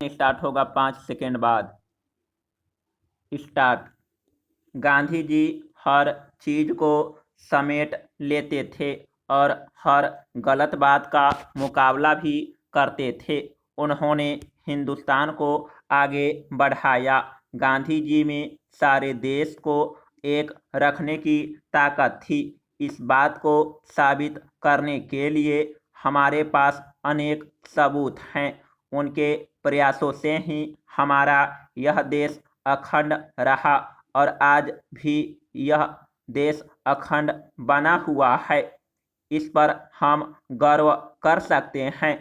Start होगा 5 second बाद। Start. Gandhi ji हर चीज को समेट लेते थे और हर गलत बात का मुकाबला भी करते थे। उन्होंने हिंदुस्तान को आगे बढ़ाया। गांधी जी में सारे देश को एक रखने की ताकत थी। इस बात को साबित करने के लिए हमारे पास अनेक सबूत हैं। उनके प्रयासों से ही हमारा यह देश अखंड रहा और आज भी यह देश अखंड बना हुआ है। इस पर हम गर्व कर सकते हैं।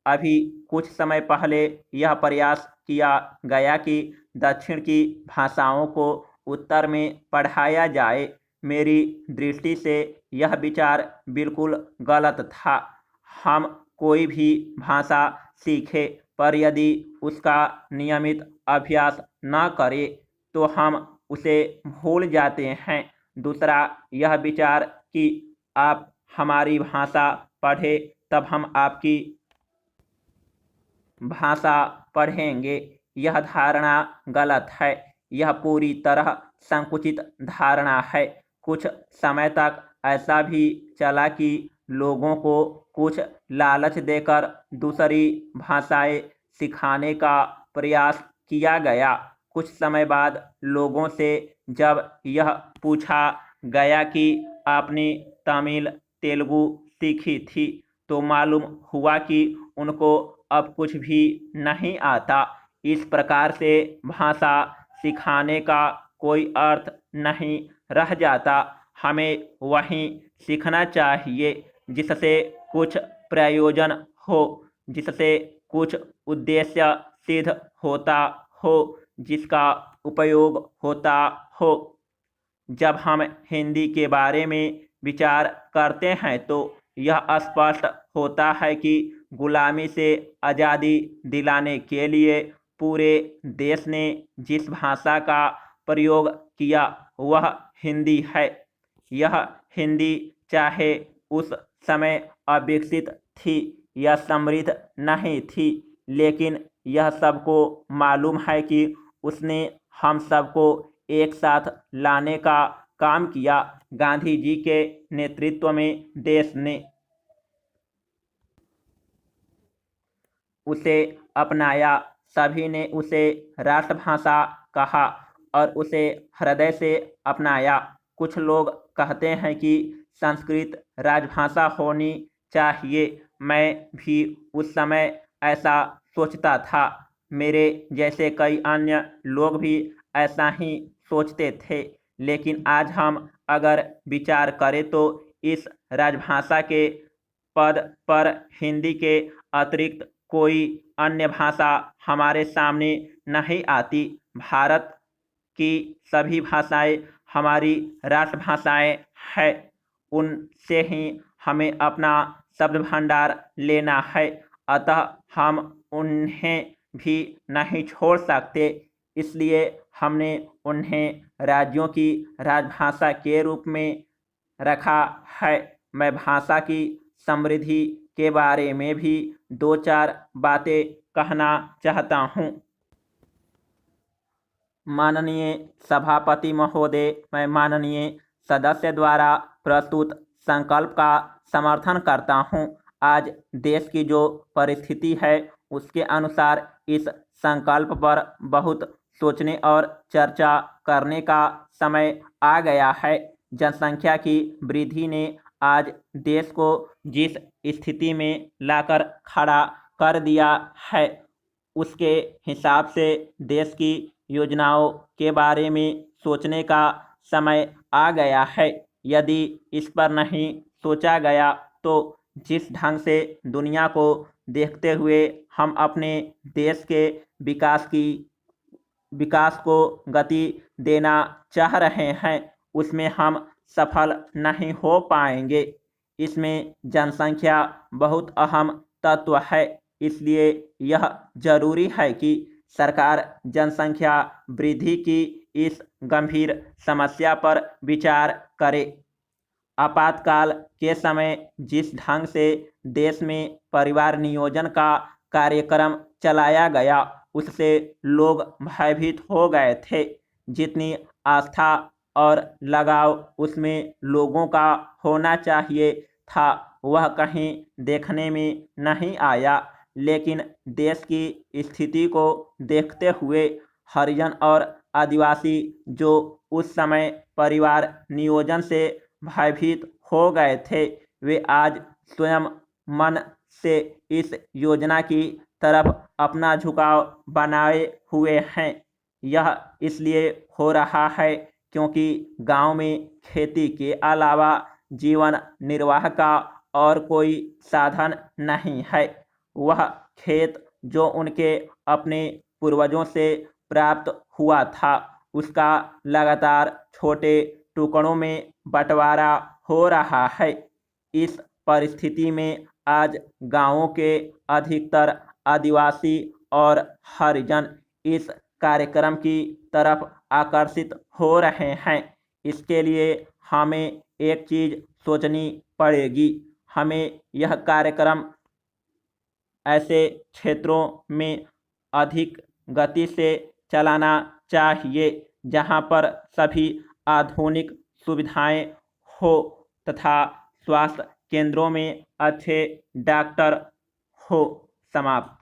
अभी कुछ समय पहले यह प्रयास किया गया कि दक्षिण की भाषाओं को उत्तर में पढ़ाया जाए। मेरी दृष्टि से यह विचार बिल्कुल गलत था। हम कोई भी भाषा सीखें, पर यदि उसका नियमित अभ्यास न करें तो हम उसे भूल जाते हैं। दूसरा यह विचार कि आप हमारी भाषा पढ़ें तब हम आपकी भाषा पढ़ेंगे, यह धारणा गलत है। यह पूरी तरह संकुचित धारणा है। कुछ समय तक ऐसा भी चला कि लोगों को कुछ लालच देकर दूसरी भाषाएं सिखाने का प्रयास किया गया। कुछ समय बाद लोगों से जब यह पूछा गया कि आपने तमिल तेलुगु सीखी थी तो मालूम हुआ कि उनको अब कुछ भी नहीं आता। इस प्रकार से भाषा सिखाने का कोई अर्थ नहीं रह जाता। हमें वही सीखना चाहिए जिससे कुछ प्रयोजन हो, जिससे कुछ उद्देश्य सिद्ध होता हो, जिसका उपयोग होता हो। जब हम हिंदी के बारे में विचार करते हैं तो यह स्पष्ट होता है कि गुलामी से आज़ादी दिलाने के लिए पूरे देश ने जिस भाषा का प्रयोग किया वह हिंदी है। यह हिंदी चाहे उस समय अविकसित थी या समृद्ध नहीं थी, लेकिन यह सबको मालूम है कि उसने हम सबको एक साथ लाने का काम किया। गांधी जी के नेतृत्व में देश ने उसे अपनाया। सभी ने उसे राष्ट्रभाषा कहा और उसे हृदय से अपनाया। कुछ लोग कहते हैं कि संस्कृत राजभाषा होनी चाहिए। मैं भी उस समय ऐसा सोचता था। मेरे जैसे कई अन्य लोग भी ऐसा ही सोचते थे। लेकिन आज हम अगर विचार करें तो इस राजभाषा के पद पर हिंदी के अतिरिक्त कोई अन्य भाषा हमारे सामने नहीं आती। भारत की सभी भाषाएं हमारी राष्ट्रभाषाएं हैं। उनसे ही हमें अपना शब्द भंडार लेना है, अतः हम उन्हें भी नहीं छोड़ सकते। इसलिए हमने उन्हें राज्यों की राजभाषा के रूप में रखा है। मैं भाषा की समृद्धि के बारे में भी दो चार बातें कहना चाहता हूँ। माननीय सभापति महोदय, मैं माननीय सदस्य द्वारा प्रस्तुत संकल्प का समर्थन करता हूँ। आज देश की जो परिस्थिति है उसके अनुसार इस संकल्प पर बहुत सोचने और चर्चा करने का समय आ गया है। जनसंख्या की वृद्धि ने आज देश को जिस स्थिति में लाकर खड़ा कर दिया है उसके हिसाब से देश की योजनाओं के बारे में सोचने का समय आ गया है। यदि इस पर नहीं सोचा गया तो जिस ढंग से दुनिया को देखते हुए हम अपने देश के विकास को गति देना चाह रहे हैं उसमें हम सफल नहीं हो पाएंगे। इसमें जनसंख्या बहुत अहम तत्व है। इसलिए यह जरूरी है कि सरकार जनसंख्या वृद्धि की इस गंभीर समस्या पर विचार करे। आपातकाल के समय जिस ढंग से देश में परिवार नियोजन का कार्यक्रम चलाया गया उससे लोग भयभीत हो गए थे। जितनी आस्था और लगाव उसमें लोगों का होना चाहिए था वह कहीं देखने में नहीं आया। लेकिन देश की स्थिति को देखते हुए हरिजन और आदिवासी जो उस समय परिवार नियोजन से भयभीत हो गए थे वे आज स्वयं मन से इस योजना की तरफ अपना झुकाव बनाए हुए हैं। यह इसलिए हो रहा है क्योंकि गांव में खेती के अलावा जीवन निर्वाह का और कोई साधन नहीं है। वह खेत जो उनके अपने पूर्वजों से प्राप्त हुआ था उसका लगातार छोटे टुकड़ों में बंटवारा हो रहा है। इस परिस्थिति में आज गांवों के अधिकतर आदिवासी और हरिजन इस कार्यक्रम की तरफ आकर्षित हो रहे हैं। इसके लिए हमें एक चीज़ सोचनी पड़ेगी। हमें यह कार्यक्रम ऐसे क्षेत्रों में अधिक गति से चलाना चाहिए जहां पर सभी आधुनिक सुविधाएं हो तथा स्वास्थ्य केंद्रों में अच्छे डॉक्टर हो। समाप्त।